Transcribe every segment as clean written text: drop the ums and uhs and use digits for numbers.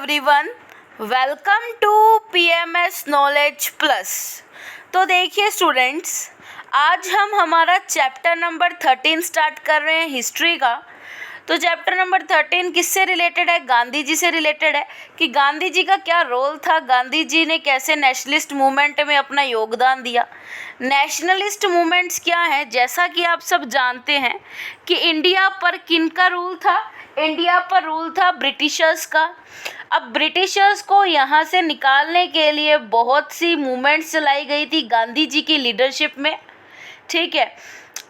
Everyone, welcome to PMS knowledge plus. तो देखिए students, आज हम हमारा चैप्टर नंबर 13 स्टार्ट कर रहे हैं हिस्ट्री का। तो चैप्टर नंबर 13 किससे रिलेटेड है? गांधी जी से रिलेटेड है कि गांधी जी का क्या रोल था, गांधी जी ने कैसे नेशनलिस्ट मूवमेंट में अपना योगदान दिया। नेशनलिस्ट मूवमेंट्स क्या है? जैसा कि आप सब जानते हैं कि इंडिया पर किनका रूल था? इंडिया पर रूल था ब्रिटिशर्स का। अब ब्रिटिशर्स को यहाँ से निकालने के लिए बहुत सी मूवमेंट्स चलाई गई थी गांधी जी की लीडरशिप में। ठीक है,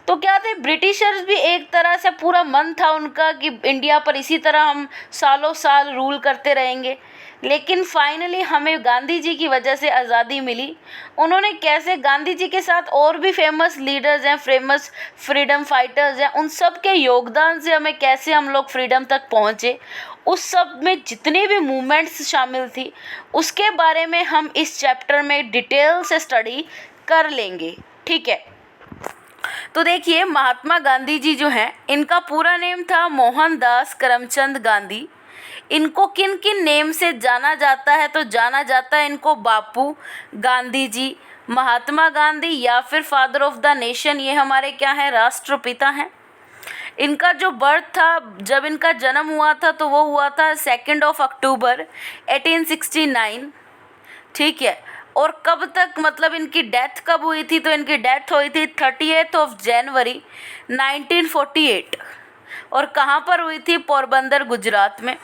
तो क्या थे, ब्रिटिशर्स भी एक तरह से पूरा मन था उनका कि इंडिया पर इसी तरह हम सालों साल रूल करते रहेंगे। लेकिन फाइनली हमें गांधी जी की वजह से आज़ादी मिली। उन्होंने कैसे, गांधी जी के साथ और भी फेमस लीडर्स हैं, फेमस फ्रीडम फाइटर्स हैं, उन सब के योगदान से हमें कैसे हम लोग फ्रीडम तक पहुँचे, उस सब में जितनी भी मूवमेंट्स शामिल थी उसके बारे में हम इस चैप्टर में डिटेल से स्टडी कर लेंगे। ठीक है, तो देखिए महात्मा गांधी जी जो हैं, इनका पूरा नेम था मोहनदास करमचंद गांधी। इनको किन किन नेम से जाना जाता है? तो जाना जाता है इनको बापू, गांधी जी, महात्मा गांधी या फिर फादर ऑफ द नेशन। ये हमारे क्या है? राष्ट्रपिता हैं। इनका जो बर्थ था, जब इनका जन्म हुआ था तो वो हुआ था 2 अक्टूबर 1869। ठीक है, और कब तक, मतलब इनकी डेथ कब हुई थी? तो इनकी डेथ हुई थी 30 जनवरी 1948। और कहाँ पर हुई थी? पोरबंदर, गुजरात में।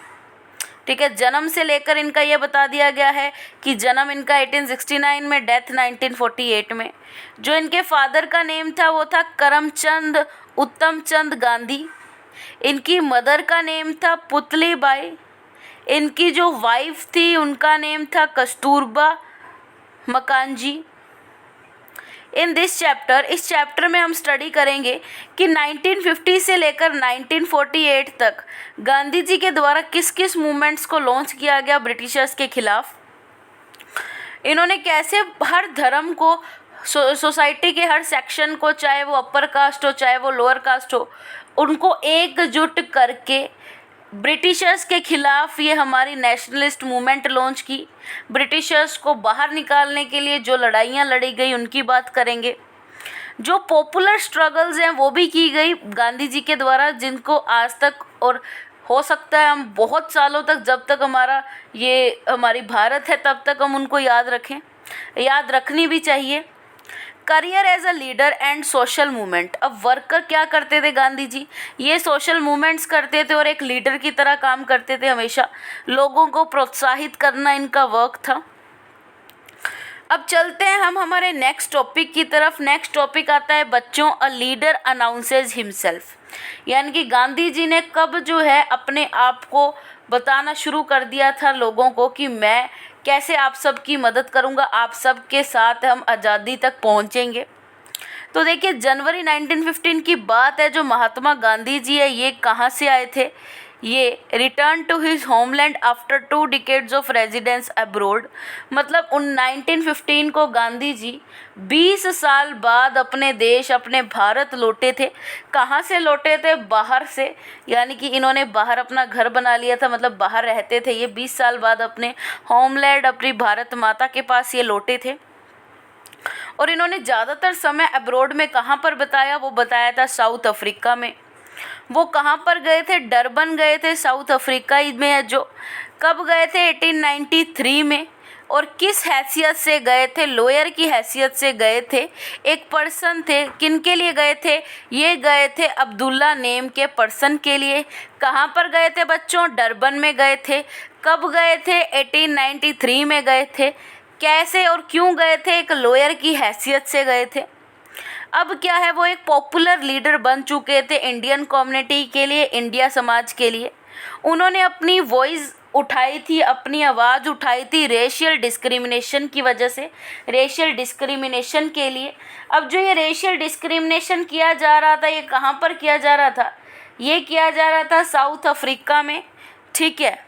ठीक है, जन्म से लेकर इनका ये बता दिया गया है कि जन्म इनका 1869 में, डेथ 1948 में। जो इनके फादर का नेम था वो था करमचंद उत्तम चंद गांधी। इनकी मदर का नेम था पुतली बाई। इनकी जो वाइफ थी उनका नेम था कस्तूरबा मकानजी। इन दिस चैप्टर, इस चैप्टर में हम स्टडी करेंगे कि 1950 से लेकर 1948 तक गांधी जी के द्वारा किस किस मूवमेंट्स को लॉन्च किया गया ब्रिटिशर्स के खिलाफ। इन्होंने कैसे हर धर्म को, सोसाइटी के हर सेक्शन को, चाहे वो अपर कास्ट हो चाहे वो लोअर कास्ट हो, उनको एकजुट करके ब्रिटिशर्स के खिलाफ ये हमारी नेशनलिस्ट मूवमेंट लॉन्च की। ब्रिटिशर्स को बाहर निकालने के लिए जो लड़ाइयाँ लड़ी गई उनकी बात करेंगे। जो पॉपुलर स्ट्रगल्स हैं वो भी की गई गांधी जी के द्वारा, जिनको आज तक, और हो सकता है हम बहुत सालों तक, जब तक हमारी भारत है तब तक हम उनको याद रखें, याद रखनी भी चाहिए। Career as a leader and social movement. अब वर्कर क्या करते थे गांधी जी? ये सोशल मूवमेंट्स करते थे और एक लीडर की तरह काम करते थे। हमेशा लोगों को प्रोत्साहित करना इनका वर्क था। अब चलते हैं हम हमारे नेक्स्ट टॉपिक की तरफ। नेक्स्ट टॉपिक आता है बच्चों, अ लीडर अनाउंसेज हिमसेल्फ। यानी कि गांधी जी ने कब जो है अपने आप को बताना शुरू कर दिया था लोगों को कि मैं कैसे आप सबकी मदद करूंगा, आप सब के साथ हम आज़ादी तक पहुंचेंगे। तो देखिए जनवरी 1915 की बात है। जो महात्मा गांधी जी है ये कहाँ से आए थे? ये return to his homeland after 2 decades of residence abroad. मतलब उन 1915 को गांधी जी 20 साल बाद अपने देश, अपने भारत लौटे थे। कहाँ से लौटे थे? बाहर से। यानी कि इन्होंने बाहर अपना घर बना लिया था, मतलब बाहर रहते थे ये। 20 साल बाद अपने होमलैंड, अपनी भारत माता के पास ये लौटे थे। और इन्होंने ज़्यादातर समय अब्रोड में कहाँ पर बताया? वो बताया था साउथ अफ्रीका में। वो कहाँ पर गए थे? डरबन गए थे, साउथ अफ्रीका में है जो। कब गए थे? 1893 में। और किस हैसियत से गए थे? लॉयर की हैसियत से गए थे। एक पर्सन थे, किन के लिए गए थे? ये गए थे अब्दुल्ला नेम के पर्सन के लिए। कहाँ पर गए थे बच्चों? डरबन में गए थे। कब गए थे? 1893 में गए थे। कैसे और क्यों गए थे? एक लॉयर की हैसियत से गए थे। अब क्या है, वो एक पॉपुलर लीडर बन चुके थे इंडियन कम्युनिटी के लिए, इंडिया समाज के लिए। उन्होंने अपनी वॉइस उठाई थी, अपनी आवाज़ उठाई थी रेशियल डिस्क्रिमिनेशन की वजह से, रेशियल डिस्क्रिमिनेशन के लिए। अब जो ये रेशियल डिस्क्रिमिनेशन किया जा रहा था, ये कहाँ पर किया जा रहा था? ये किया जा रहा था साउथ अफ्रीका में। ठीक है,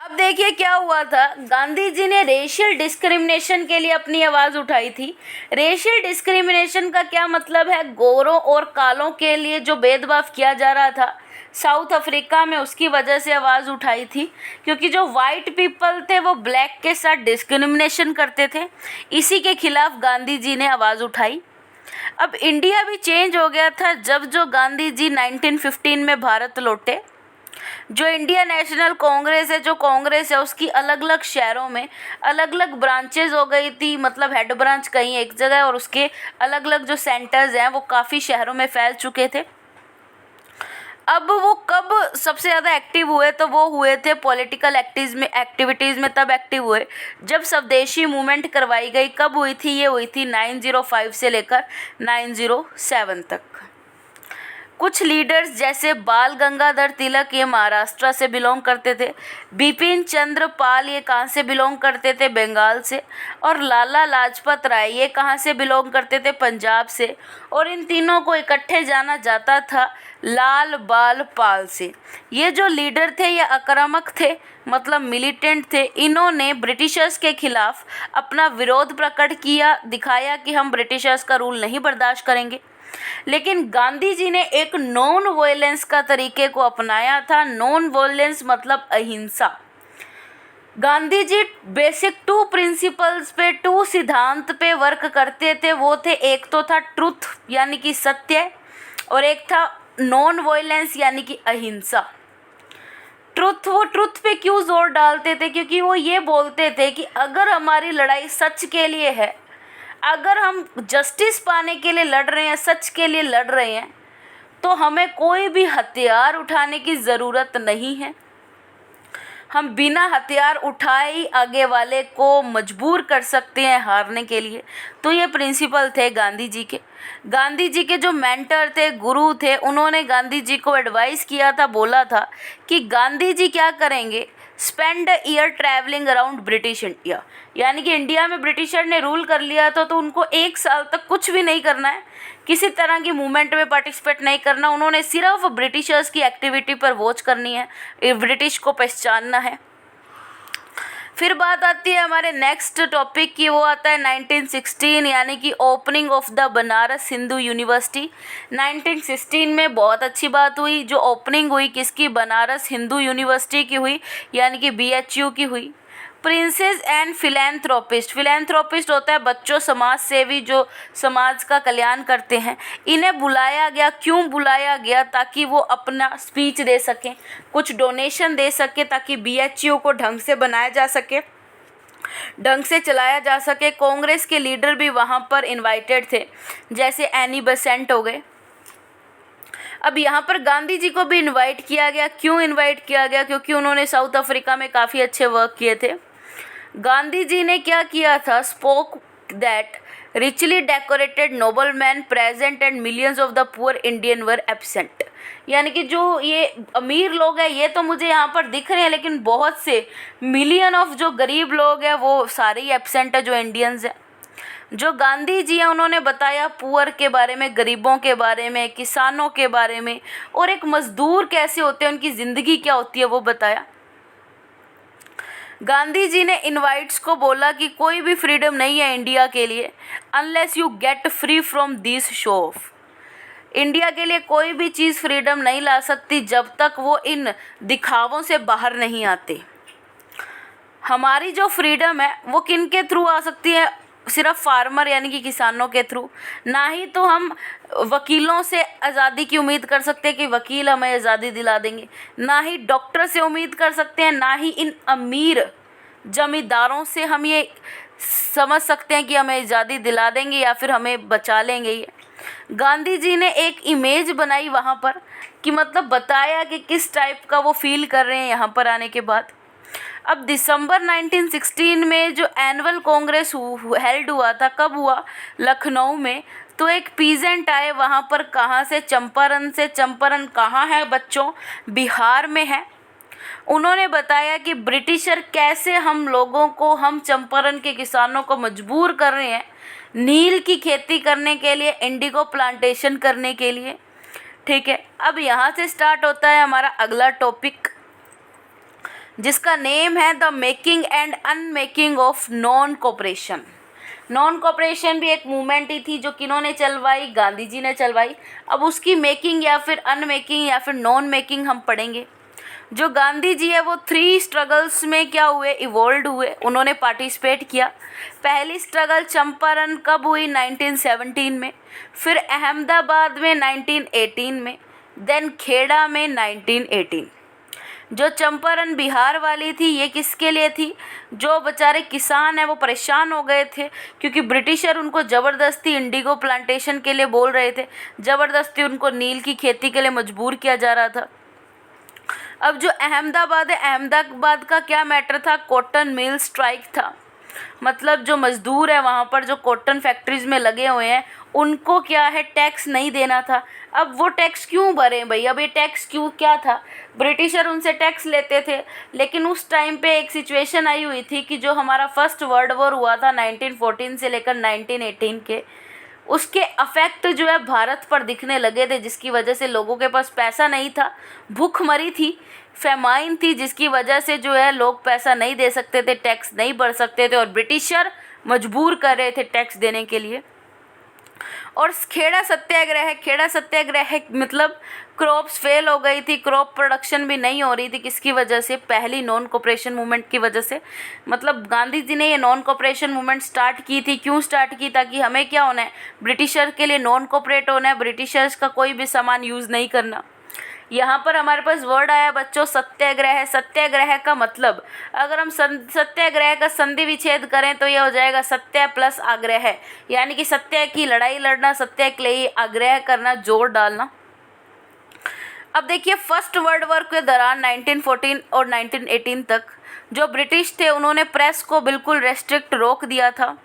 अब देखिए क्या हुआ था, गांधी जी ने रेशियल डिस्क्रिमिनेशन के लिए अपनी आवाज़ उठाई थी। रेशियल डिस्क्रिमिनेशन का क्या मतलब है, गोरों और कालों के लिए जो भेदभाव किया जा रहा था साउथ अफ्रीका में, उसकी वजह से आवाज़ उठाई थी, क्योंकि जो वाइट पीपल थे वो ब्लैक के साथ डिस्क्रिमिनेशन करते थे। इसी के खिलाफ गांधी जी ने आवाज़ उठाई। अब इंडिया भी चेंज हो गया था जब जो गांधी जी 1915 में भारत लौटे। जो इंडियन नेशनल कांग्रेस है, जो कांग्रेस है, उसकी अलग अलग शहरों में अलग अलग ब्रांचेज हो गई थी, मतलब हेड ब्रांच कहीं एक जगह और उसके अलग अलग जो सेंटर्स हैं वो काफ़ी शहरों में फैल चुके थे। अब वो कब सबसे ज़्यादा एक्टिव हुए, तो वो हुए थे पॉलिटिकल एक्टिविटीज़ में तब एक्टिव हुए जब स्वदेशी मूवमेंट करवाई गई। कब हुई थी, ये हुई थी 905 से लेकर 907 तक। कुछ लीडर्स जैसे बाल गंगाधर तिलक, ये महाराष्ट्र से बिलोंग करते थे। बिपिन चंद्र पाल, ये कहाँ से बिलोंग करते थे, बंगाल से। और लाला लाजपत राय, ये कहाँ से बिलोंग करते थे, पंजाब से। और इन तीनों को इकट्ठे जाना जाता था लाल बाल पाल से। ये जो लीडर थे ये आक्रामक थे, मतलब मिलिटेंट थे। इन्होंने ब्रिटिशर्स के खिलाफ अपना विरोध प्रकट किया, दिखाया कि हम ब्रिटिशर्स का रूल नहीं बर्दाश्त करेंगे। लेकिन गांधी जी ने एक नॉन वायलेंस का तरीके को अपनाया था। नॉन वायलेंस मतलब अहिंसा। गांधी जी बेसिक 2 प्रिंसिपल्स पे, 2 सिद्धांत पे वर्क करते थे। वो थे, एक तो था ट्रुथ यानी कि सत्य, और एक था नॉन वायलेंस यानी कि अहिंसा। वो ट्रुथ पे क्यों जोर डालते थे, क्योंकि वो ये बोलते थे कि अगर हमारी लड़ाई सच के लिए है, अगर हम जस्टिस पाने के लिए लड़ रहे हैं, सच के लिए लड़ रहे हैं, तो हमें कोई भी हथियार उठाने की ज़रूरत नहीं है। हम बिना हथियार उठाए ही आगे वाले को मजबूर कर सकते हैं हारने के लिए। तो ये प्रिंसिपल थे गांधी जी के। गांधी जी के जो मेंटर थे, गुरु थे, उन्होंने गांधी जी को एडवाइस किया था, बोला था कि गांधी जी क्या करेंगे, spend a year travelling around British India. यानी कि इंडिया में ब्रिटिशर ने रूल कर लिया था, तो उनको 1 साल तक कुछ भी नहीं करना है, किसी तरह की मूवमेंट में पार्टिसिपेट नहीं करना। उन्होंने सिर्फ ब्रिटिशर्स की एक्टिविटी पर वॉच करनी है, ब्रिटिश को पहचानना है। फिर बात आती है हमारे नेक्स्ट टॉपिक की, वो आता है 1916 यानी कि opening of the Banaras Hindu university. 1916 में बहुत अच्छी बात हुई, जो ओपनिंग हुई किसकी, बनारस हिंदू यूनिवर्सिटी की हुई, यानी कि BHU की हुई। प्रिंसेस एंड फिलेंथ्रोपिस्ट होता है बच्चों समाज सेवी, जो समाज का कल्याण करते हैं। इन्हें बुलाया गया, क्यों बुलाया गया, ताकि वो अपना स्पीच दे सकें, कुछ डोनेशन दे सके, ताकि BHU को ढंग से बनाया जा सके, ढंग से चलाया जा सके। कांग्रेस के लीडर भी वहाँ पर इनवाइटेड थे, जैसे एनी बेसेंट हो गए। अब यहाँ पर गांधी जी को भी इनवाइट किया गया। क्यों इनवाइट किया गया, क्योंकि उन्होंने साउथ अफ्रीका में काफ़ी अच्छे वर्क किए थे। गांधी जी ने क्या किया था, spoke that richly decorated noblemen present and millions of the poor Indian were absent। यानी कि जो ये अमीर लोग हैं ये तो मुझे यहाँ पर दिख रहे हैं, लेकिन बहुत से मिलियन ऑफ जो गरीब लोग हैं वो सारे ही एब्सेंट है, जो इंडियंस हैं। जो गांधी जी हैं उन्होंने बताया पुअर के बारे में, गरीबों के बारे में, किसानों के बारे में, और एक मजदूर कैसे होते हैं, उनकी ज़िंदगी क्या होती है वो बताया। गांधी जी ने इनवाइट्स को बोला कि कोई भी फ्रीडम नहीं है इंडिया के लिए unless you get free from this show off. India के लिए कोई भी चीज़ फ्रीडम नहीं ला सकती जब तक वो इन दिखावों से बाहर नहीं आते। हमारी जो फ्रीडम है वो किन के थ्रू आ सकती है, सिर्फ फार्मर यानी कि किसानों के थ्रू। ना ही तो हम वकीलों से आज़ादी की उम्मीद कर सकते हैं कि वकील हमें आज़ादी दिला देंगे, ना ही डॉक्टर से उम्मीद कर सकते हैं, ना ही इन अमीर जमींदारों से हम ये समझ सकते हैं कि हमें आज़ादी दिला देंगे या फिर हमें बचा लेंगे। ये गांधी जी ने एक इमेज बनाई वहाँ पर कि मतलब बताया कि किस टाइप का वो फील कर रहे हैं यहाँ पर आने के बाद। अब दिसंबर 1916 में जो एनुअल कांग्रेस हेल्ड हुआ था, कब हुआ, लखनऊ में। तो एक पीजेंट आए वहाँ पर, कहाँ से, चंपारण से। चंपारण कहाँ है बच्चों, बिहार में है। उन्होंने बताया कि ब्रिटिशर कैसे हम लोगों को, हम चंपारण के किसानों को मजबूर कर रहे हैं नील की खेती करने के लिए, इंडिगो प्लांटेशन करने के लिए। ठीक है, अब यहाँ से स्टार्ट होता है हमारा अगला टॉपिक जिसका नेम है the making and unmaking of non cooperation. Non cooperation भी एक मूवमेंट ही थी जो किन्होंने चलवाई, गांधी जी ने चलवाई। अब उसकी मेकिंग या फिर अनमेकिंग या फिर नॉन मेकिंग हम पढ़ेंगे। जो गांधी जी है वो 3 स्ट्रगल्स में क्या हुए, इवॉल्व हुए, उन्होंने पार्टिसिपेट किया। पहली स्ट्रगल चंपारण कब हुई, 1917 में, फिर अहमदाबाद में 1918 में, देन खेड़ा में 1918। जो चंपारण बिहार वाली थी ये किसके लिए थी, जो बेचारे किसान हैं वो परेशान हो गए थे क्योंकि ब्रिटिशर उनको ज़बरदस्ती इंडिगो प्लांटेशन के लिए बोल रहे थे, ज़बरदस्ती उनको नील की खेती के लिए मजबूर किया जा रहा था। अब जो अहमदाबाद है, अहमदाबाद का क्या मैटर था, कॉटन मिल स्ट्राइक था। मतलब जो मज़दूर है वहाँ पर जो कॉटन फैक्ट्रीज़ में लगे हुए हैं उनको क्या है, टैक्स नहीं देना था। अब वो टैक्स क्यों भरे भाई, अब ये टैक्स क्यों, क्या था, ब्रिटिशर उनसे टैक्स लेते थे। लेकिन उस टाइम पे एक सिचुएशन आई हुई थी कि जो हमारा फर्स्ट वर्ल्ड वॉर हुआ था 1914 से लेकर 1918 के, उसके अफेक्ट जो है भारत पर दिखने लगे थे, जिसकी वजह से लोगों के पास पैसा नहीं था, भूखमरी थी, फेमाइन थी, जिसकी वजह से जो है लोग पैसा नहीं दे सकते थे, टैक्स नहीं भर सकते थे और ब्रिटिशर मजबूर कर रहे थे टैक्स देने के लिए। और खेड़ा सत्याग्रह, खेड़ा सत्याग्रह मतलब क्रॉप्स फेल हो गई थी, क्रॉप प्रोडक्शन भी नहीं हो रही थी, किसकी वजह से, पहली नॉन कोऑपरेशन मूवमेंट की वजह से। मतलब गांधी जी ने ये नॉन कोऑपरेशन मूवमेंट स्टार्ट की थी, क्यों स्टार्ट की, ताकि हमें क्या होना है, ब्रिटिशर के लिए नॉन कोऑपरेट होना है, ब्रिटिशर्स का कोई भी सामान यूज़ नहीं करना। यहाँ पर हमारे पास वर्ड आया बच्चों सत्याग्रह। सत्याग्रह का मतलब अगर हम सत्याग्रह का संधि विच्छेद करें तो ये हो जाएगा सत्य प्लस आग्रह, यानी कि सत्य की लड़ाई लड़ना, सत्य के लिए आग्रह करना, जोर डालना। अब देखिए फर्स्ट वर्ल्ड वॉर के दौरान 1914 और 1918 तक जो ब्रिटिश थे उन्होंने प्रेस को बिल्कुल रेस्ट्रिक्ट रोक दिया था,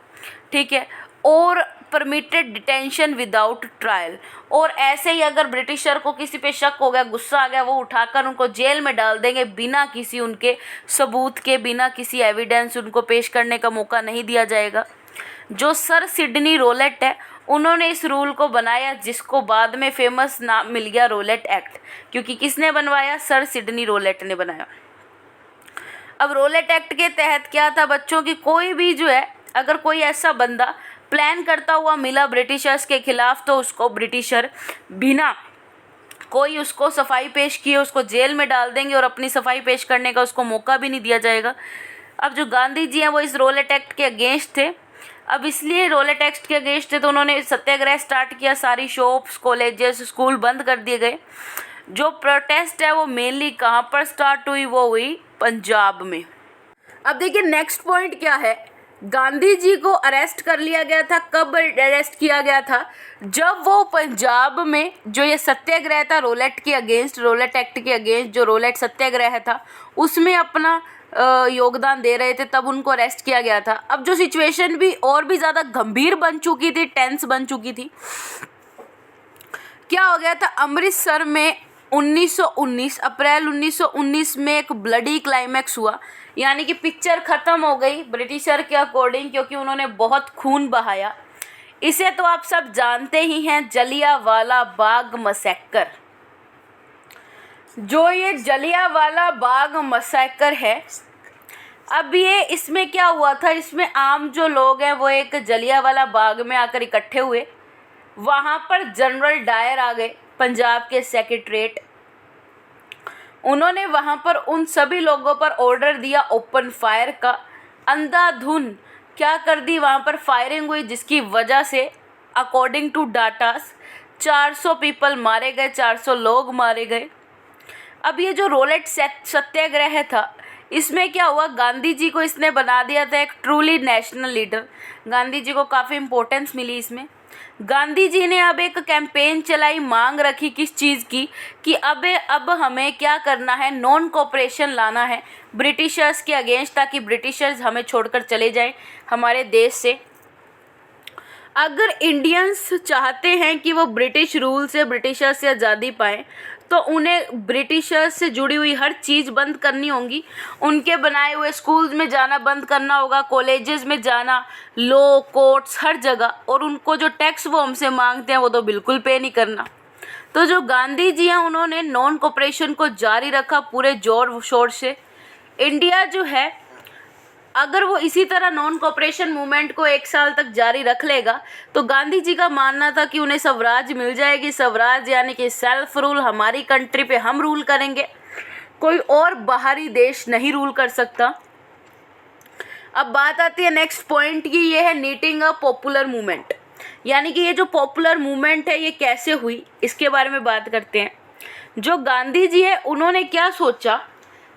ठीक है, और परमिटेड डिटेंशन विदाउट ट्रायल। और ऐसे ही अगर ब्रिटिशर को किसी पे शक हो गया, गुस्सा आ गया, वो उठाकर उनको जेल में डाल देंगे, बिना किसी उनके सबूत के, बिना किसी एविडेंस उनको पेश करने का मौका नहीं दिया जाएगा। जो सर सिडनी रोलेट है उन्होंने इस रूल को बनाया, जिसको बाद में फेमस नाम मिल गया रोलेट एक्ट, क्योंकि किसने बनवाया, सर सिडनी रोलेट ने बनाया। अब रोलेट एक्ट के तहत क्या था बच्चों की, कोई भी जो है अगर कोई ऐसा बंदा प्लान करता हुआ मिला ब्रिटिशर्स के खिलाफ तो उसको ब्रिटिशर बिना कोई उसको सफाई पेश किए उसको जेल में डाल देंगे और अपनी सफाई पेश करने का उसको मौका भी नहीं दिया जाएगा। अब जो गांधी जी हैं वो इस रोलेट एक्ट के अगेंस्ट थे। अब इसलिए रोलेट एक्ट के अगेंस्ट थे तो उन्होंने सत्याग्रह स्टार्ट किया, सारी शॉप्स, कॉलेजेस, स्कूल बंद कर दिए गए। जो प्रोटेस्ट है वो मेनली कहाँ पर स्टार्ट हुई, वो हुई पंजाब में। अब देखिए नेक्स्ट पॉइंट क्या है, गांधी जी को अरेस्ट कर लिया गया था। कब अरेस्ट किया गया था, जब वो पंजाब में जो ये सत्याग्रह था रोलेट के अगेंस्ट, रोलेट एक्ट के अगेंस्ट जो रोलेट सत्याग्रह था उसमें अपना योगदान दे रहे थे, तब उनको अरेस्ट किया गया था। अब जो सिचुएशन भी और भी ज़्यादा गंभीर बन चुकी थी, टेंस बन चुकी थी, क्या हो गया था, अमृतसर में 1919 अप्रैल 1919 में एक ब्लडी क्लाइमैक्स हुआ, यानी कि पिक्चर ख़त्म हो गई ब्रिटिशर के अकॉर्डिंग, क्योंकि उन्होंने बहुत खून बहाया। इसे तो आप सब जानते ही हैं, जलियांवाला बाग मैसेकर। जो ये जलियांवाला बाग मैसेकर है, अब ये इसमें क्या हुआ था, इसमें आम जो लोग हैं वो एक जलियांवाला बाग में आकर इकट्ठे हुए। वहाँ पर जनरल डायर आ गए, पंजाब के सेक्रेटरीट। उन्होंने वहाँ पर उन सभी लोगों पर ऑर्डर दिया ओपन फायर का, अंधाधुन क्या कर दी, वहाँ पर फायरिंग हुई, जिसकी वजह से अकॉर्डिंग टू डाटास 400 पीपल मारे गए, 400 लोग मारे गए। अब ये जो रोलेट सत्याग्रह था इसमें क्या हुआ, गांधी जी को इसने बना दिया था एक truly national leader. Gandhi ji को काफ़ी इम्पोर्टेंस मिली इसमें। गांधी जी ने अब एक कैंपेन चलाई, मांग रखी किस चीज़ की, कि अब हमें क्या करना है, नॉन कोऑपरेशन लाना है ब्रिटिशर्स के अगेंस्ट, ताकि ब्रिटिशर्स हमें छोड़कर चले जाएं हमारे देश से। अगर इंडियंस चाहते हैं कि वो ब्रिटिश रूल से, ब्रिटिशर्स से आज़ादी पाएँ, तो उन्हें ब्रिटिशर्स से जुड़ी हुई हर चीज़ बंद करनी होगी। उनके बनाए हुए स्कूल्स में जाना बंद करना होगा, कॉलेजेस में जाना, लॉ कोर्ट्स हर जगह, और उनको जो टैक्स वो हमसे मांगते हैं वो तो बिल्कुल पे नहीं करना। तो जो गांधी जी हैं उन्होंने नॉन कोऑपरेशन को जारी रखा पूरे जोर शोर से। इंडिया जो है अगर वो इसी तरह नॉन कोऑपरेशन मूवमेंट को 1 साल तक जारी रख लेगा तो गांधी जी का मानना था कि उन्हें स्वराज मिल जाएगी। स्वराज यानी कि सेल्फ रूल, हमारी कंट्री पे हम रूल करेंगे, कोई और बाहरी देश नहीं रूल कर सकता। अब बात आती है नेक्स्ट पॉइंट की, ये है नीटिंग अ पॉपुलर मूवमेंट, यानी कि ये जो पॉपुलर मूवमेंट है ये कैसे हुई इसके बारे में बात करते हैं। जो गांधी जी है उन्होंने क्या सोचा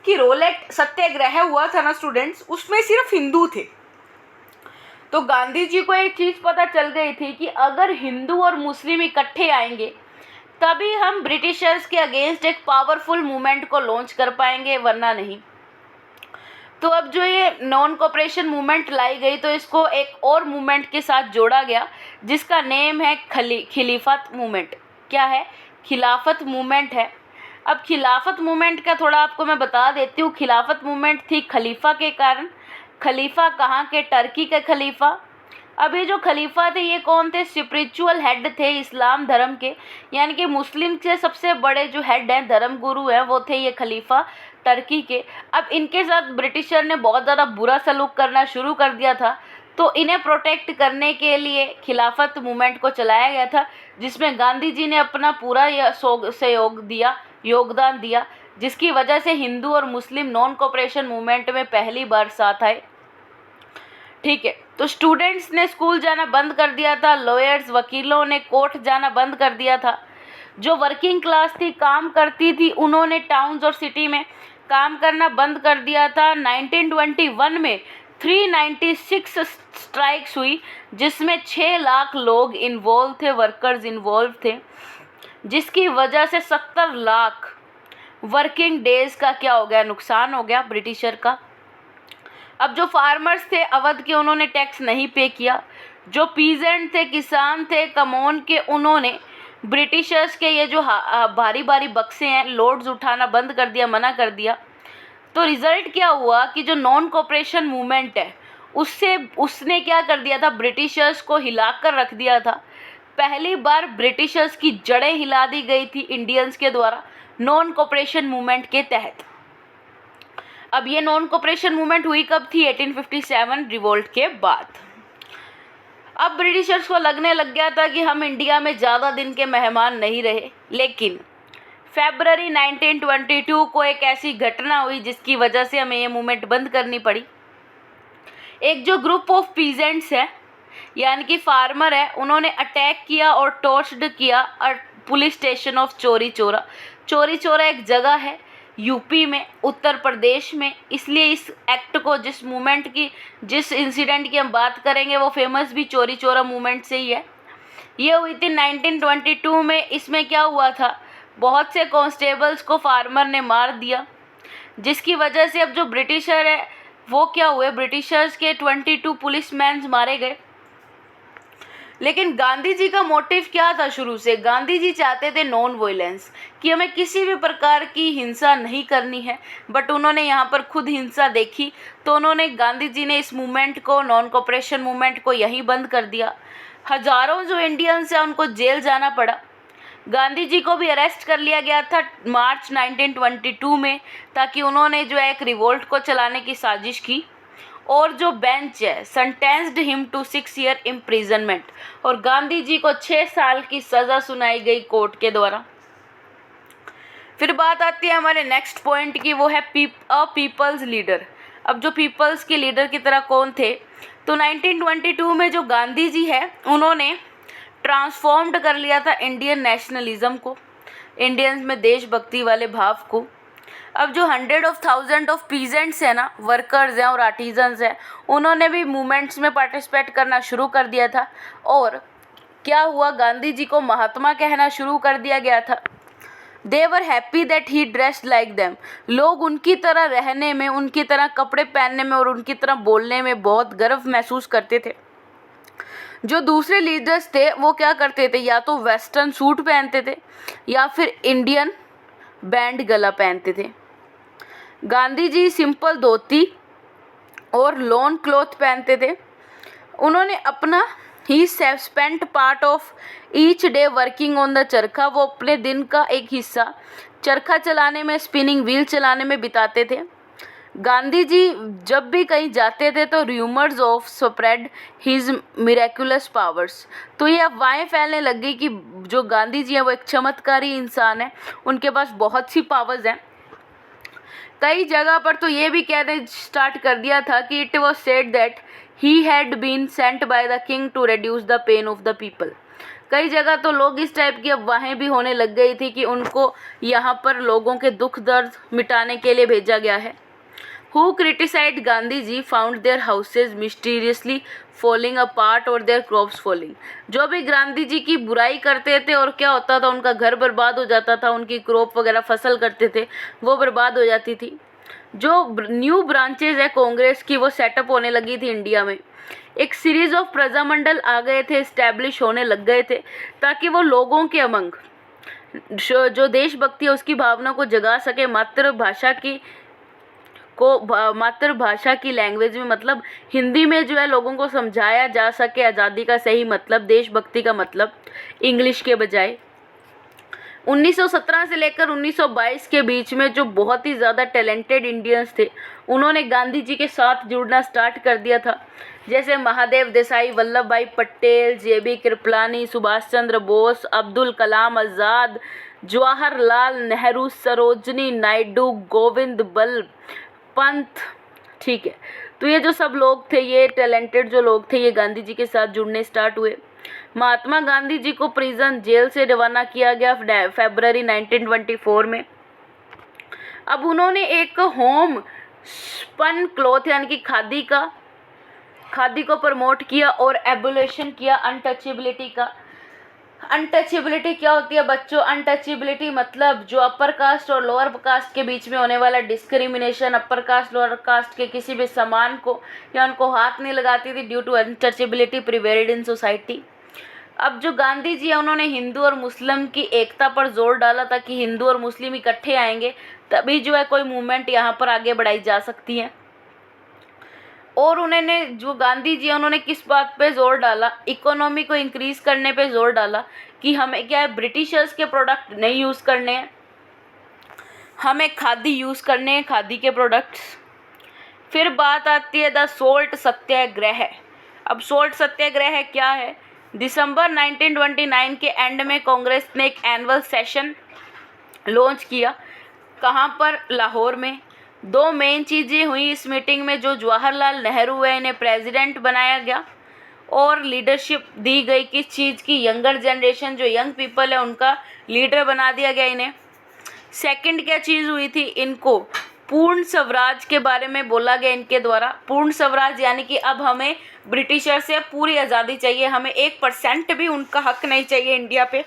कि रोलेट सत्याग्रह हुआ था ना स्टूडेंट्स, उसमें सिर्फ हिंदू थे। तो गांधी जी को एक चीज़ पता चल गई थी कि अगर हिंदू और मुस्लिम इकट्ठे आएंगे तभी हम ब्रिटिशर्स के अगेंस्ट एक पावरफुल मूवमेंट को लॉन्च कर पाएंगे, वरना नहीं। तो अब जो ये नॉन कोऑपरेशन मूवमेंट लाई गई तो इसको एक और मूवमेंट के साथ जोड़ा गया जिसका नेम है खिलाफत मूवमेंट। क्या है? खिलाफत मूवमेंट है। अब खिलाफत मूवमेंट का थोड़ा आपको मैं बता देती हूँ। खिलाफत मूवमेंट थी खलीफा के कारण। खलीफा कहाँ के? टर्की के खलीफा। अब ये जो खलीफा थे ये कौन थे? स्पिरिचुअल हेड थे इस्लाम धर्म के, यानी कि मुस्लिम के सबसे बड़े जो हेड हैं, धर्म गुरु हैं, वो थे ये खलीफा टर्की के। अब इनके साथ ब्रिटिशर ने बहुत ज़्यादा बुरा सलूक करना शुरू कर दिया था, तो इन्हें प्रोटेक्ट करने के लिए खिलाफत मूवमेंट को चलाया गया था, जिसमें गांधी जी ने अपना पूरा योगदान दिया, जिसकी वजह से हिंदू और मुस्लिम नॉन कोऑपरेशन मूवमेंट में पहली बार साथ आए। ठीक है, तो स्टूडेंट्स ने स्कूल जाना बंद कर दिया था, लॉयर्स वकीलों ने कोर्ट जाना बंद कर दिया था। जो वर्किंग क्लास थी, काम करती थी, उन्होंने टाउन्स और सिटी में काम करना बंद कर दिया था। 1921 में 396 स्ट्राइक्स हुई, जिसमें 6 लाख लोग इन्वॉल्व थे, वर्कर्स इन्वॉल्व थे, जिसकी वजह से 70 लाख वर्किंग डेज का क्या हो गया? नुकसान हो गया ब्रिटिशर का। अब जो फार्मर्स थे अवध के, उन्होंने टैक्स नहीं पे किया। जो पीजेंट थे, किसान थे कमोन के, उन्होंने ब्रिटिशर्स के ये जो भारी भारी बक्से हैं, लोड्स उठाना बंद कर दिया, मना कर दिया। तो रिज़ल्ट क्या हुआ कि जो नॉन कोऑपरेशन मूवमेंट है उसने क्या कर दिया था? ब्रिटिशर्स को हिलाकर रख दिया था। पहली बार ब्रिटिशर्स की जड़ें हिला दी गई थी इंडियंस के द्वारा नॉन कोऑपरेशन मूवमेंट के तहत। अब ये नॉन कोऑपरेशन मूवमेंट हुई कब थी? 1857 रिवोल्ट के बाद। अब ब्रिटिशर्स को लगने लग गया था कि हम इंडिया में ज़्यादा दिन के मेहमान नहीं रहे, लेकिन फरवरी 1922 को एक ऐसी घटना हुई जिसकी वजह से हमें ये मूवमेंट बंद करनी पड़ी। एक जो ग्रुप ऑफ पीजेंट्स है, यानी कि फार्मर है, उन्होंने अटैक किया और टॉर्च्ड किया police station of Chauri Chaura. Chauri Chaura एक जगह है यूपी में, उत्तर प्रदेश में, इसलिए इस एक्ट को, जिस इंसिडेंट की हम बात करेंगे वो फेमस भी चौरी चौरा मूवमेंट से ही है। ये हुई थी 1922 में। इसमें क्या हुआ था? बहुत से कांस्टेबल्स को फार्मर ने मार दिया, जिसकी वजह से अब जो ब्रिटिशर है वो क्या हुए? ब्रिटिशर्स के 22 पुलिसमैन मारे गए। लेकिन गांधी जी का मोटिव क्या था? शुरू से गांधी जी चाहते थे नॉन वायलेंस, कि हमें किसी भी प्रकार की हिंसा नहीं करनी है, बट उन्होंने यहाँ पर खुद हिंसा देखी, तो गांधी जी ने इस मूवमेंट को, नॉन कोऑपरेशन मूवमेंट को यहीं बंद कर दिया। हजारों जो इंडियंस हैं उनको जेल जाना पड़ा। गांधी जी को भी अरेस्ट कर लिया गया था मार्च 1922 में, ताकि उन्होंने जो है एक रिवोल्ट को चलाने की साजिश की। और जो बेंच है sentenced him to 6 year imprisonment, और गांधी जी को 6 साल की सज़ा सुनाई गई कोर्ट के द्वारा। फिर बात आती है हमारे नेक्स्ट पॉइंट की, वो है पीपल्स लीडर। अब जो पीपल्स के लीडर की तरह कौन थे? तो 1922 में जो गांधी जी है उन्होंने ट्रांसफॉर्म्ड कर लिया था इंडियन नेशनलिज्म को, इंडियंस में देशभक्ति वाले भाव को। अब जो 100,000 ऑफ पीजेंट्स हैं ना, वर्कर्स हैं और आर्टिजन्स हैं, उन्होंने भी मूवमेंट्स में पार्टिसिपेट करना शुरू कर दिया था। और क्या हुआ? गांधी जी को महात्मा कहना शुरू कर दिया गया था। They were happy that he dressed like them. लोग उनकी तरह रहने में, उनकी तरह कपड़े पहनने में और उनकी तरह बोलने में बहुत गर्व महसूस करते थे। जो दूसरे लीडर्स थे वो क्या करते थे? या तो वेस्टर्न सूट पहनते थे या फिर इंडियन बैंड गला पहनते थे। गांधी जी सिंपल धोती और लॉन क्लॉथ पहनते थे। उन्होंने अपना ही spent part of each day working on the चरखा। वो अपने दिन का एक हिस्सा चरखा चलाने में, स्पिनिंग व्हील चलाने में बिताते थे। गांधी जी जब भी कहीं जाते थे तो rumours of spread his miraculous powers, तो ये अफवाहें फैलने लग गई कि जो गांधी जी हैं वो एक चमत्कारी इंसान है, उनके पास बहुत सी पावर्स हैं। कई जगह पर तो ये भी कहने स्टार्ट कर दिया था कि it was said that he had been sent by the king to reduce the pain of the people. कई जगह तो लोग इस टाइप की अफवाहें भी होने लग गई थी कि उनको यहाँ पर लोगों के दुख दर्द मिटाने के लिए भेजा गया है। Who criticized Gandhiji found their houses mysteriously falling apart और their crops falling। जो भी गांधी जी की बुराई करते थे और क्या होता था, उनका घर बर्बाद हो जाता था, उनकी क्रॉप वगैरह फसल करते थे वो बर्बाद हो जाती थी। जो न्यू ब्रांचेज है कांग्रेस की वो सेटअप होने लगी थी इंडिया में। एक सीरीज ऑफ प्रजामंडल आ गए थे, इस्टेब्लिश होने लग गए थे, ताकि वो लोगों के अमंग जो देशभक्ति है उसकी भावना को जगा सके। मातृभाषा की लैंग्वेज में, मतलब हिंदी में जो है लोगों को समझाया जा सके आज़ादी का सही मतलब, देशभक्ति का मतलब, इंग्लिश के बजाय। 1917 से लेकर 1922 के बीच में जो बहुत ही ज़्यादा टैलेंटेड इंडियंस थे उन्होंने गांधी जी के साथ जुड़ना स्टार्ट कर दिया था, जैसे महादेव देसाई, वल्लभ भाई पटेल, जेबी कृपलानी, सुभाष चंद्र बोस, अब्दुल कलाम आज़ाद, जवाहरलाल नेहरू, सरोजनी नायडू, गोविंद बल्लभ पंत। ठीक है, तो ये जो सब लोग थे, ये टैलेंटेड जो लोग थे, ये गांधी जी के साथ जुड़ने स्टार्ट हुए। महात्मा गांधी जी को प्रिजन जेल से रवाना किया गया फरवरी 1924 में। अब उन्होंने एक होम स्पन क्लॉथ यानी कि खादी को प्रमोट किया और एबोलिशन किया अनटचेबिलिटी का। अनटचेबिलिटी क्या होती है बच्चों? अनटचेबिलिटी मतलब जो अपर कास्ट और लोअर कास्ट के बीच में होने वाला discrimination. Upper caste lower caste के किसी भी सामान को या उनको हाथ नहीं लगाती थी due to untouchability prevailed in society. अब जो गांधी जी है उन्होंने हिंदू और मुस्लिम की एकता पर जोर डाला था कि हिंदू और मुस्लिम इकट्ठे आएंगे तभी जो है कोई मूवमेंट यहाँ पर आगे बढ़ाई जा सकती है। और उन्होंने जो गांधी जी उन्होंने किस बात पे जोर डाला? इकोनॉमी को इंक्रीज करने पे जोर डाला कि हमें क्या है, ब्रिटिशर्स के प्रोडक्ट नहीं यूज़ करने हैं, हमें खादी यूज़ करने हैं, खादी के प्रोडक्ट्स। फिर बात आती है द सोल्ट सत्याग्रह। अब सोल्ट सत्याग्रह क्या है? दिसंबर 1929 के एंड में कांग्रेस ने एक एनुअल सेशन लॉन्च किया। कहाँ पर? लाहौर में। दो मेन चीज़ें हुई इस मीटिंग में। जो जवाहरलाल नेहरू है इन्हें प्रेसिडेंट बनाया गया और लीडरशिप दी गई किस चीज़ की? यंगर जनरेशन, जो यंग पीपल है उनका लीडर बना दिया गया इन्हें। सेकंड क्या चीज़ हुई थी? इनको पूर्ण स्वराज के बारे में बोला गया इनके द्वारा। पूर्ण स्वराज यानी कि अब हमें ब्रिटिशर से पूरी आज़ादी चाहिए, हमें 1% भी उनका हक नहीं चाहिए इंडिया पे।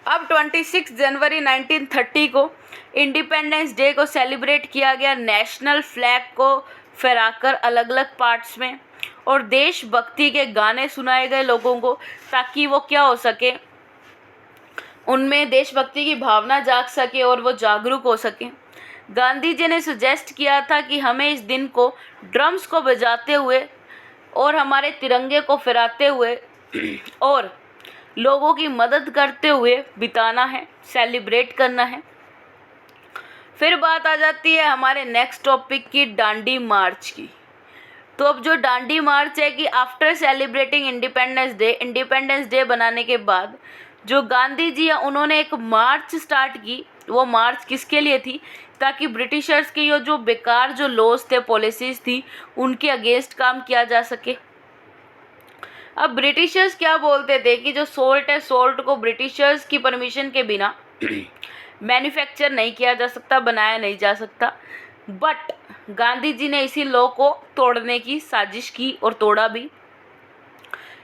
अब 26 जनवरी 1930 को इंडिपेंडेंस डे को सेलिब्रेट किया गया नेशनल फ्लैग को फहराकर अलग अलग पार्ट्स में, और देशभक्ति के गाने सुनाए गए लोगों को ताकि वो क्या हो सके, उनमें देशभक्ति की भावना जाग सके और वो जागरूक हो सके। गांधी जी ने सजेस्ट किया था कि हमें इस दिन को ड्रम्स को बजाते हुए और हमारे तिरंगे को फहराते हुए और लोगों की मदद करते हुए बिताना है, सेलिब्रेट करना है। फिर बात आ जाती है हमारे नेक्स्ट टॉपिक की, डांडी मार्च की। तो अब जो डांडी मार्च है कि आफ्टर सेलिब्रेटिंग इंडिपेंडेंस डे बनाने के बाद जो गांधी जी हैं उन्होंने एक मार्च स्टार्ट की। वो मार्च किसके लिए थी? ताकि ब्रिटिशर्स के ये जो बेकार जो लॉज थे, पॉलिसीज़ थी, उनके अगेंस्ट काम किया जा सके। अब ब्रिटिशर्स क्या बोलते थे कि जो सोल्ट है, सोल्ट को ब्रिटिशर्स की परमिशन के बिना मैन्युफैक्चर नहीं किया जा सकता, बनाया नहीं जा सकता। बट गांधी जी ने इसी लॉ को तोड़ने की साजिश की और तोड़ा भी,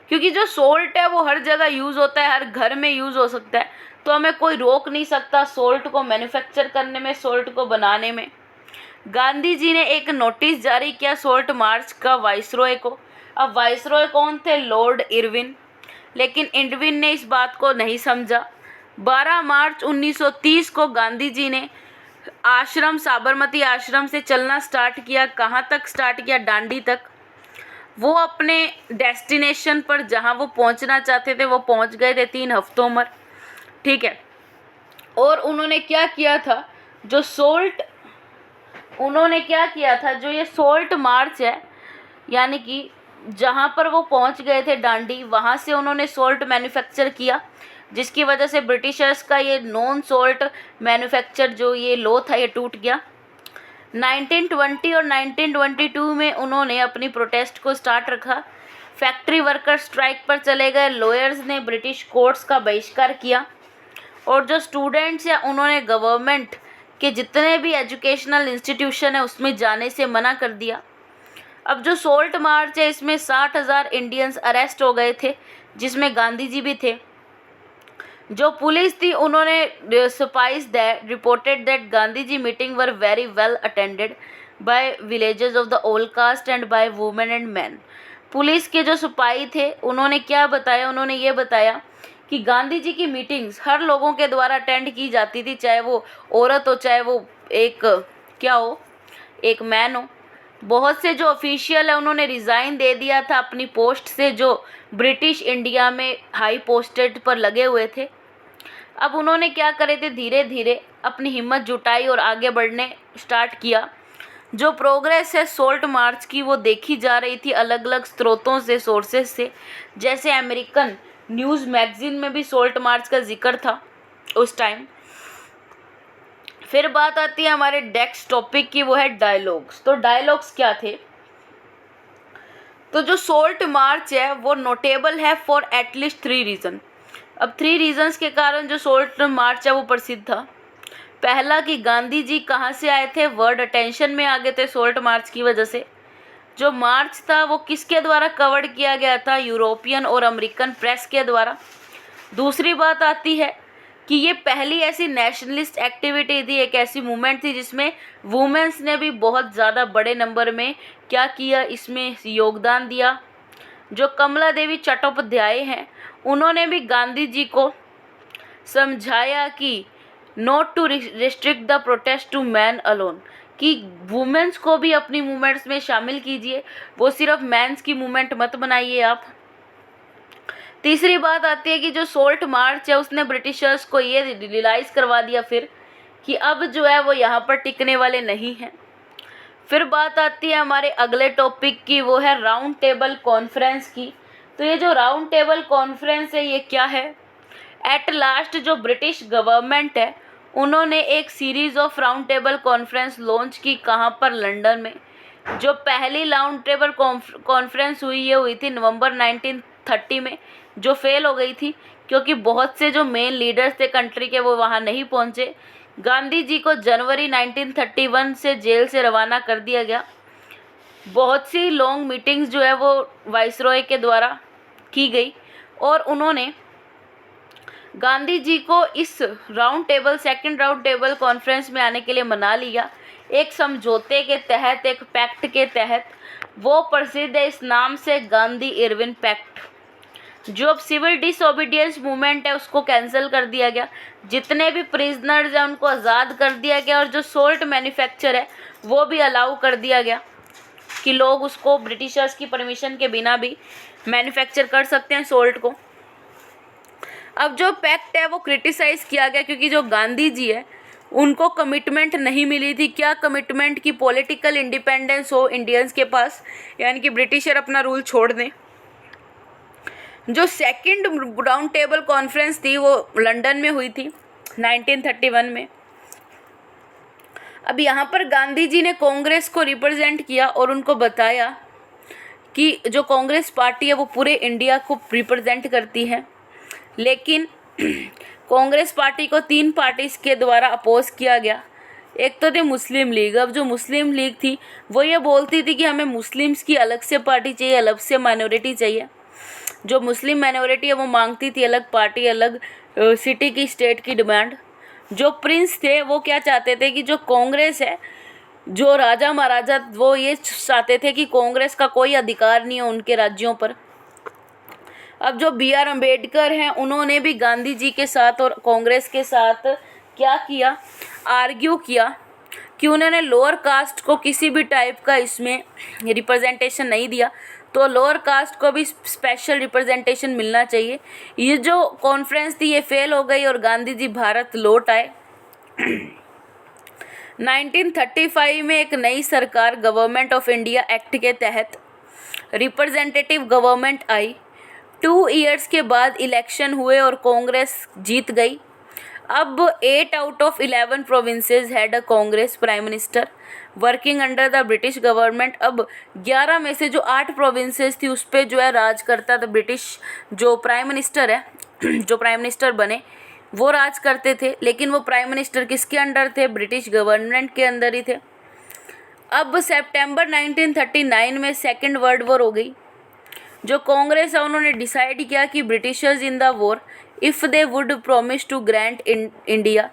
क्योंकि जो सोल्ट है वो हर जगह यूज़ होता है, हर घर में यूज़ हो सकता है, तो हमें कोई रोक नहीं सकता सोल्ट को मैन्युफैक्चर करने में, सोल्ट को बनाने में। गांधी जी ने एक नोटिस जारी किया सोल्ट मार्च का वाइसरॉय को। अब वाइसरॉय कौन थे? Lord Irwin. लेकिन इरविन ने इस बात को नहीं समझा। 12 मार्च 1930 को गांधी जी ने आश्रम, साबरमती आश्रम से चलना स्टार्ट किया। कहाँ तक स्टार्ट किया? डांडी तक। वो अपने डेस्टिनेशन पर जहाँ वो पहुँचना चाहते थे वो पहुँच गए थे 3 हफ्तों में। ठीक है, और उन्होंने क्या किया था? जो सोल्ट उन्होंने क्या किया था, जो ये सोल्ट मार्च है, यानी कि जहाँ पर वो पहुँच गए थे डांडी, वहाँ से उन्होंने सोल्ट मैन्युफैक्चर किया, जिसकी वजह से ब्रिटिशर्स का ये नॉन सोल्ट मैन्युफैक्चर जो ये लॉ था ये टूट गया। 1920 और 1922 में उन्होंने अपनी प्रोटेस्ट को स्टार्ट रखा। फैक्ट्री वर्कर स्ट्राइक पर चले गए, लॉयर्स ने ब्रिटिश कोर्ट्स का बहिष्कार किया, और जो स्टूडेंट्स हैं उन्होंने गवर्नमेंट के जितने भी एजुकेशनल इंस्टीट्यूशन है उसमें जाने से मना कर दिया। अब जो सोल्ट मार्च है इसमें 60,000 इंडियंस अरेस्ट हो गए थे, जिसमें गांधी जी भी थे। जो पुलिस थी उन्होंने spies that reported that Gandhi ji meeting were very well attended by villages of the old caste and by women and man. Police के जो सिपाही थे उन्होंने क्या बताया, उन्होंने ये बताया कि गांधी जी की मीटिंग्स हर लोगों के द्वारा अटेंड की जाती थी, चाहे वो औरत हो, चाहे वो एक क्या हो, एक मैन हो। बहुत से जो ऑफिशियल है उन्होंने रिज़ाइन दे दिया था अपनी पोस्ट से, जो ब्रिटिश इंडिया में हाई पोस्टेड पर लगे हुए थे। अब उन्होंने क्या करे थे, धीरे धीरे अपनी हिम्मत जुटाई और आगे बढ़ने स्टार्ट किया। जो प्रोग्रेस है सोल्ट मार्च की वो देखी जा रही थी अलग अलग स्रोतों से, सोर्सेज से, जैसे अमेरिकन न्यूज़ मैगजीन में भी सोल्ट मार्च का जिक्र था उस टाइम। फिर बात आती है हमारे नेक्स्ट टॉपिक की, वो है डायलॉग्स। तो डायलॉग्स क्या थे, तो जो सोल्ट मार्च है वो नोटेबल है फॉर एटलीस्ट 3 रीज़न। अब 3 रीजंस के कारण जो सोल्ट मार्च है वो प्रसिद्ध था। पहला कि गांधी जी कहाँ से आए थे, वर्ल्ड अटेंशन में आ गए थे सोल्ट मार्च की वजह से। जो मार्च था वो किसके द्वारा कवर किया गया था, यूरोपियन और अमेरिकन प्रेस के द्वारा। दूसरी बात आती है कि ये पहली ऐसी नेशनलिस्ट एक्टिविटी थी, एक ऐसी मूवमेंट थी जिसमें वुमेन्स ने भी बहुत ज़्यादा बड़े नंबर में क्या किया, इसमें योगदान दिया। जो कमला देवी चट्टोपाध्याय हैं उन्होंने भी गांधी जी को समझाया कि not to restrict the protest to man alone, कि वुमेन्स को भी अपनी मूवमेंट्स में शामिल कीजिए, वो सिर्फ मैंस की मूवमेंट मत बनाइए आप। तीसरी बात आती है कि जो सोल्ट मार्च है उसने ब्रिटिशर्स को ये रियलाइज़ करवा दिया फिर कि अब जो है वो यहाँ पर टिकने वाले नहीं हैं। फिर बात आती है हमारे अगले टॉपिक की, वो है राउंड टेबल कॉन्फ्रेंस की। तो ये जो राउंड टेबल कॉन्फ्रेंस है ये क्या है, एट लास्ट जो ब्रिटिश गवर्नमेंट है उन्होंने एक series of round table conference launch की। कहाँ पर, लंदन में। जो पहली राउंड टेबल कॉन्फ्रेंस हुई ये हुई थी नवंबर 1930 में, जो फेल हो गई थी क्योंकि बहुत से जो मेन लीडर्स थे कंट्री के वो वहाँ नहीं पहुँचे। गांधी जी को जनवरी 1931 से जेल से रवाना कर दिया गया। बहुत सी लॉन्ग मीटिंग्स जो है वो वाइसरॉय के द्वारा की गई और उन्होंने गांधी जी को इस सेकंड राउंड टेबल कॉन्फ्रेंस में आने के लिए मना लिया, एक समझौते के तहत, एक पैक्ट के तहत। वो प्रसिद्ध है इस नाम से, गांधी इरविन पैक्ट। जो अब सिविल डिसओबीडियंस मूवमेंट है उसको कैंसिल कर दिया गया, जितने भी प्रिजनर्स हैं उनको आज़ाद कर दिया गया, और जो सोल्ट मैन्युफैक्चर है वो भी अलाउ कर दिया गया कि लोग उसको ब्रिटिशर्स की परमिशन के बिना भी मैन्युफैक्चर कर सकते हैं सोल्ट को। अब जो पैक्ट है वो क्रिटिसाइज़ किया गया क्योंकि जो गांधी जी है उनको कमिटमेंट नहीं मिली थी। क्या कमिटमेंट की, पॉलिटिकल इंडिपेंडेंस हो इंडियंस के पास, यानी कि ब्रिटिशर अपना रूल छोड़ दें। जो सेकंड राउंड टेबल कॉन्फ्रेंस थी वो लंदन में हुई थी 1931 में। अब यहाँ पर गांधी जी ने कांग्रेस को रिप्रेजेंट किया और उनको बताया कि जो कांग्रेस पार्टी है वो पूरे इंडिया को रिप्रेजेंट करती है, लेकिन कांग्रेस पार्टी को 3 पार्टीज के द्वारा अपोज किया गया। एक तो थी मुस्लिम लीग। अब जो मुस्लिम लीग थी वो ये बोलती थी कि हमें मुस्लिम्स की अलग से पार्टी चाहिए, अलग से माइनॉरिटी चाहिए। जो मुस्लिम माइनॉरिटी है वो मांगती थी अलग पार्टी, अलग सिटी की, स्टेट की डिमांड। जो प्रिंस थे वो क्या चाहते थे कि जो कांग्रेस है, जो राजा महाराजा, वो ये चाहते थे कि कांग्रेस का कोई अधिकार नहीं है उनके राज्यों पर। अब जो BR अम्बेडकर हैं उन्होंने भी गांधी जी के साथ और कांग्रेस के साथ क्या किया, आर्ग्यू किया कि उन्होंने लोअर कास्ट को किसी भी टाइप का इसमें रिप्रेजेंटेशन नहीं दिया, तो लोअर कास्ट को भी स्पेशल रिप्रेजेंटेशन मिलना चाहिए। ये जो कॉन्फ्रेंस थी ये फेल हो गई और गांधी जी भारत लौट आए। 1935 में एक नई सरकार गवर्नमेंट ऑफ इंडिया एक्ट के तहत रिप्रेजेंटेटिव गवर्नमेंट आई। 2 ईयर्स के बाद इलेक्शन हुए और कांग्रेस जीत गई। अब 8 out of 11 provinces had a Congress prime minister working under the British government. अब 11 में से जो 8 प्रोविंसेस थी उस पे जो है राज करता था ब्रिटिश जो प्राइम मिनिस्टर है जो प्राइम मिनिस्टर बने वो राज करते थे, लेकिन वो प्राइम मिनिस्टर किसके अंडर थे? ब्रिटिश गवर्नमेंट के अंदर ही थे। अब सितंबर 1939 में सेकेंड वर्ल्ड वॉर हो गई। जो कांग्रेस है उन्होंने डिसाइड किया कि Britishers in the war if they would promise to grant India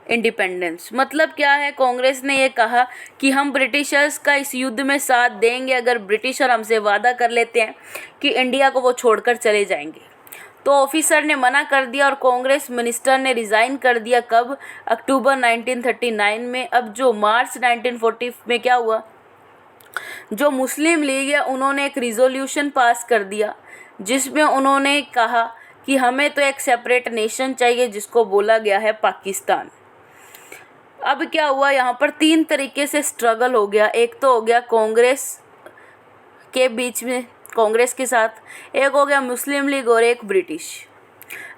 independence. मतलब क्या है, कांग्रेस ने ये कहा कि हम ब्रिटिशर्स का इस युद्ध में साथ देंगे अगर ब्रिटिशर हमसे वादा कर लेते हैं कि इंडिया को वो छोड़कर चले जाएंगे। तो ऑफिसर ने मना कर दिया और कांग्रेस मिनिस्टर ने रिज़ाइन कर दिया। कब? अक्टूबर 1939 में। अब जो मार्च 1940 में क्या हुआ, जो मुस्लिम लीग है उन्होंने एक रिजोल्यूशन पास कर दिया जिसमें उन्होंने कहा कि हमें तो एक सेपरेट नेशन चाहिए जिसको बोला गया है पाकिस्तान। अब क्या हुआ, यहाँ पर 3 तरीके से स्ट्रगल हो गया। एक तो हो गया कांग्रेस के बीच में, कांग्रेस के साथ, एक हो गया मुस्लिम लीग और एक ब्रिटिश।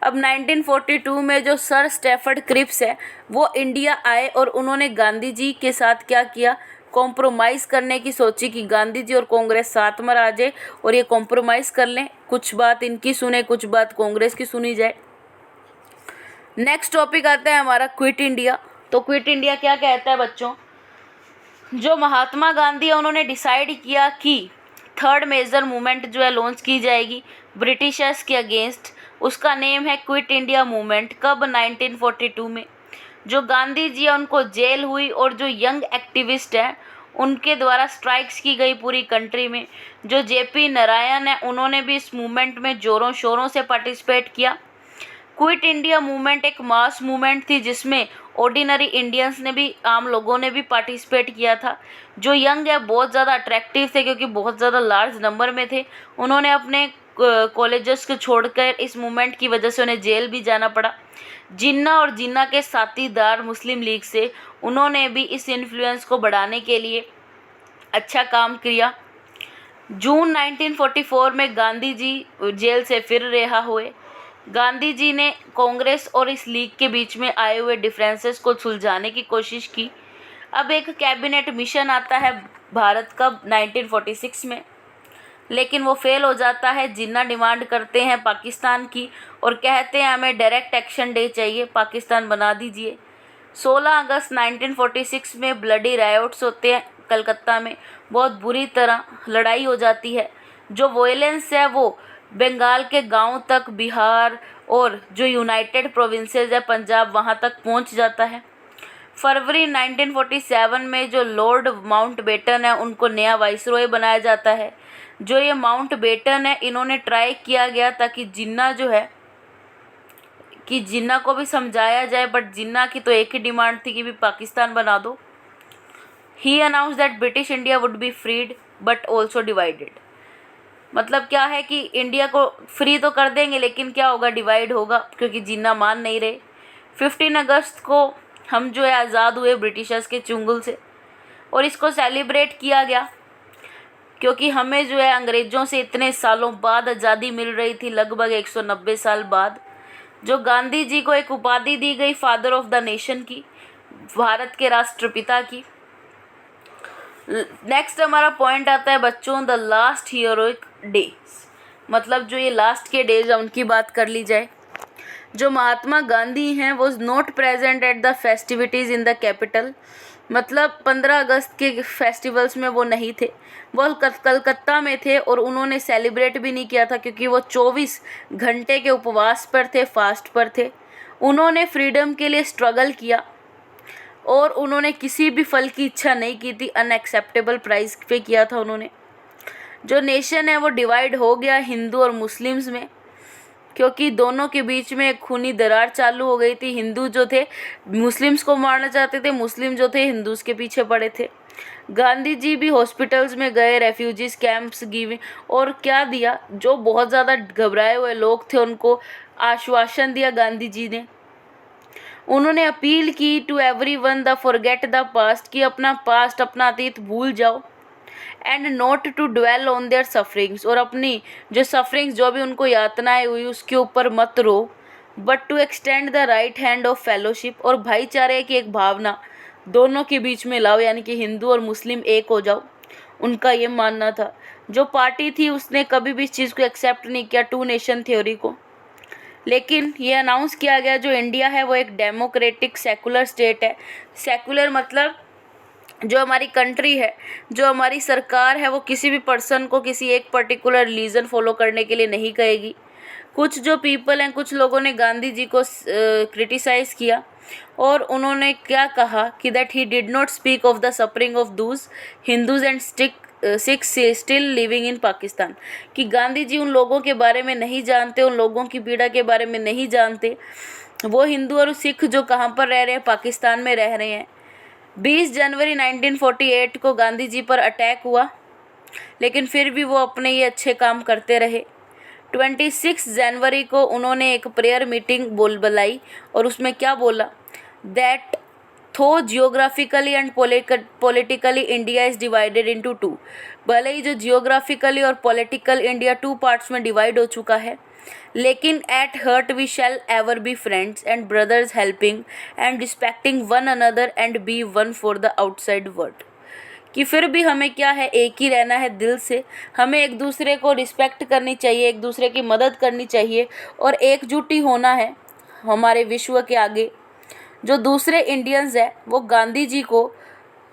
अब 1942 में जो सर स्टैफर्ड क्रिप्स है वो इंडिया आए और उन्होंने गांधी जी के साथ क्या किया, कॉम्प्रोमाइज़ करने की सोची कि गांधी जी और कांग्रेस साथ में आ जाए और ये कॉम्प्रोमाइज़ कर लें, कुछ बात इनकी सुने कुछ बात कांग्रेस की सुनी जाए। नेक्स्ट टॉपिक आता है हमारा क्विट इंडिया। तो क्विट इंडिया क्या कहता है बच्चों, जो महात्मा गांधी है उन्होंने डिसाइड किया कि थर्ड मेजर मूवमेंट जो है लॉन्च की जाएगी ब्रिटिशर्स के अगेंस्ट, उसका नेम है क्विट इंडिया मूवमेंट। कब? 1942 में। जो गांधी जी है उनको जेल हुई और जो यंग एक्टिविस्ट हैं उनके द्वारा स्ट्राइक्स की गई पूरी कंट्री में। जो जेपी नारायण है उन्होंने भी इस मूवमेंट में ज़ोरों शोरों से पार्टिसिपेट किया। क्विट इंडिया मूवमेंट एक मास मूवमेंट थी जिसमें ऑर्डिनरी इंडियंस ने भी, आम लोगों ने भी पार्टिसिपेट किया था। जो यंग है बहुत ज़्यादा अट्रैक्टिव थे क्योंकि बहुत ज़्यादा लार्ज नंबर में थे। उन्होंने अपने कॉलेजेस को छोड़कर इस मूवमेंट की वजह से उन्हें जेल भी जाना पड़ा। जिन्ना और जिन्ना के साथीदार मुस्लिम लीग से, उन्होंने भी इस इन्फ्लुएंस को बढ़ाने के लिए अच्छा काम किया। जून 1944 में गांधी जी जेल से फिर रिहा हुए। गांधी जी ने कांग्रेस और इस लीग के बीच में आए हुए डिफरेंसेस को सुलझाने की कोशिश की। अब एक कैबिनेट मिशन आता है भारत का 1946 में, लेकिन वो फेल हो जाता है। जिन्ना डिमांड करते हैं पाकिस्तान की और कहते हैं हमें डायरेक्ट एक्शन डे चाहिए, पाकिस्तान बना दीजिए। 16 अगस्त 1946 में ब्लडी रायोट्स होते हैं कलकत्ता में, बहुत बुरी तरह लड़ाई हो जाती है। जो वॉयलेंस है वो बंगाल के गांव तक, बिहार और जो यूनाइटेड प्रोविंसेस है पंजाब वहां तक पहुंच जाता है। फरवरी 1947 में जो लॉर्ड माउंटबेटन है उनको नया वाइसरॉय बनाया जाता है। जो ये माउंटबेटन है इन्होंने ट्राई किया गया ताकि जिन्ना जो है कि जिन्ना को भी समझाया जाए, बट जिन्ना की तो एक ही डिमांड थी कि भी पाकिस्तान बना दो। He announce that British India would be freed but also divided. मतलब क्या है कि इंडिया को फ्री तो कर देंगे लेकिन क्या होगा, डिवाइड होगा, क्योंकि जिन्ना मान नहीं रहे। 15 अगस्त को हम जो है आज़ाद हुए ब्रिटिशर्स के चुंगल से, और इसको सेलिब्रेट किया गया क्योंकि हमें जो है अंग्रेज़ों से इतने सालों बाद आज़ादी मिल रही थी, लगभग 190 साल बाद। जो गांधी जी को एक उपाधि दी गई फादर ऑफ द नेशन की, भारत के राष्ट्रपिता की। नेक्स्ट हमारा पॉइंट आता है बच्चों, द लास्ट हीरोइक डेज। मतलब जो ये लास्ट के डेज है उनकी बात कर ली जाए। जो महात्मा गांधी हैं वो not present at the festivities in the capital. मतलब 15 अगस्त के फेस्टिवल्स में वो नहीं थे, वो कलकत्ता में थे और उन्होंने सेलिब्रेट भी नहीं किया था क्योंकि वो 24 घंटे के उपवास पर थे, फास्ट पर थे। उन्होंने फ्रीडम के लिए स्ट्रगल किया और उन्होंने किसी भी फल की इच्छा नहीं की थी, अनएक्सेप्टेबल प्राइस पे किया था उन्होंने। जो नेशन है वो डिवाइड हो गया हिंदू और मुस्लिम्स में, क्योंकि दोनों के बीच में एक खूनी दरार चालू हो गई थी। हिंदू जो थे मुस्लिम्स को मारना चाहते थे, मुस्लिम जो थे हिंदूज़ के पीछे पड़े थे। गांधी जी भी हॉस्पिटल्स में गए, रेफ्यूजीज कैंप्स गिवे और क्या दिया, जो बहुत ज़्यादा घबराए हुए लोग थे उनको आश्वासन दिया गांधी जी ने। उन्होंने अपील की to everyone the forget the past, कि अपना पास्ट, अपना अतीत भूल जाओ, and not to dwell on their sufferings, और अपनी जो सफरिंग्स, जो भी उनको यातनाएं हुई उसके ऊपर मत रो, but to extend the right hand of fellowship, और भाईचारे की एक भावना दोनों के बीच में लाओ, यानी कि हिंदू और मुस्लिम एक हो जाओ। उनका ये मानना था। जो पार्टी थी उसने कभी भी इस चीज़ को एक्सेप्ट नहीं किया, टू नेशन थ्योरी को। लेकिन ये अनाउंस किया गया जो इंडिया है वो एक डेमोक्रेटिक सेकुलर स्टेट है। सेकुलर मतलब जो हमारी कंट्री है, जो हमारी सरकार है, वो किसी भी पर्सन को किसी एक पर्टिकुलर रिलीजन फॉलो करने के लिए नहीं कहेगी। कुछ जो पीपल हैं, कुछ लोगों ने गांधी जी को क्रिटिसाइज़ किया और उन्होंने क्या कहा कि that he did not speak of the suffering of Dooj Hindus and six still living in Pakistan, कि गांधी जी उन लोगों के बारे में नहीं जानते, उन लोगों की पीड़ा के बारे में नहीं जानते, वो हिंदू और सिख जो कहाँ पर रह रहे हैं, पाकिस्तान में रह रहे हैं। 20 जनवरी 1948 को गांधी जी पर अटैक हुआ, लेकिन फिर भी वो अपने ये अच्छे काम करते रहे। 26 जनवरी को उन्होंने एक प्रेयर मीटिंग बुलाई और उसमें क्या बोला, that tho geographically and politically India is divided into two, भले ही जो जियोग्राफिकली और पॉलिटिकल इंडिया 2 पार्ट्स में डिवाइड हो चुका है, लेकिन at heart we shall ever be friends and brothers, helping and respecting one another and be one for the outside world, कि फिर भी हमें क्या है, एक ही रहना है दिल से। हमें एक दूसरे को रिस्पेक्ट करनी चाहिए, एक दूसरे की मदद करनी चाहिए और एकजुटी होना है हमारे विश्व के आगे। जो दूसरे इंडियंस हैं वो गांधी जी को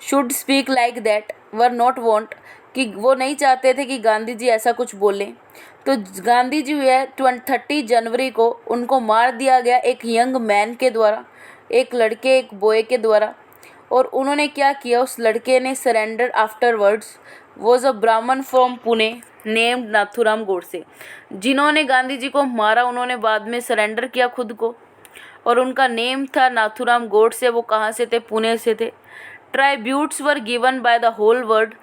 should speak like that, were not want, कि वो नहीं चाहते थे कि गांधी जी ऐसा कुछ बोलें। तो गांधी जी है 30 जनवरी को उनको मार दिया गया एक यंग मैन के द्वारा, एक लड़के, एक बॉय के द्वारा। और उन्होंने क्या किया, उस लड़के ने सरेंडर आफ्टरवर्ड्स वॉज अ ब्राह्मण फ्रॉम पुणे नेम्ड नाथूराम गोडसे, जिन्होंने गांधी जी को मारा उन्होंने बाद में सरेंडर किया खुद को, और उनका नेम था नाथूराम गोडसे। वो कहाँ से थे, पुणे से थे। Tributes were given by the whole world,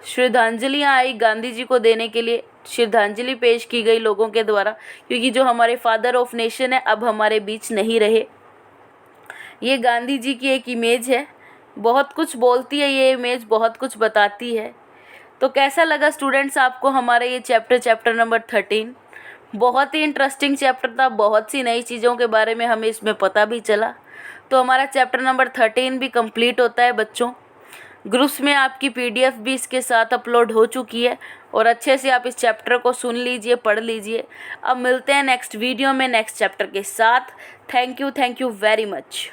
श्रद्धांजलियाँ आई गांधी जी को देने के लिए, श्रद्धांजलि पेश की गई लोगों के द्वारा, क्योंकि जो हमारे फादर ऑफ नेशन है अब हमारे बीच नहीं रहे। ये गांधी जी की एक इमेज है, बहुत कुछ बोलती है ये इमेज, बहुत कुछ बताती है। तो कैसा लगा स्टूडेंट्स आपको हमारा ये चैप्टर नंबर 13? बहुत ही इंटरेस्टिंग चैप्टर था, बहुत सी नई चीज़ों के बारे में हमें इसमें पता भी चला। तो हमारा चैप्टर नंबर 13 भी कंप्लीट होता है बच्चों। ग्रुप्स में आपकी पीडीएफ भी इसके साथ अपलोड हो चुकी है और अच्छे से आप इस चैप्टर को सुन लीजिए, पढ़ लीजिए। अब मिलते हैं नेक्स्ट वीडियो में नेक्स्ट चैप्टर के साथ। Thank you very much.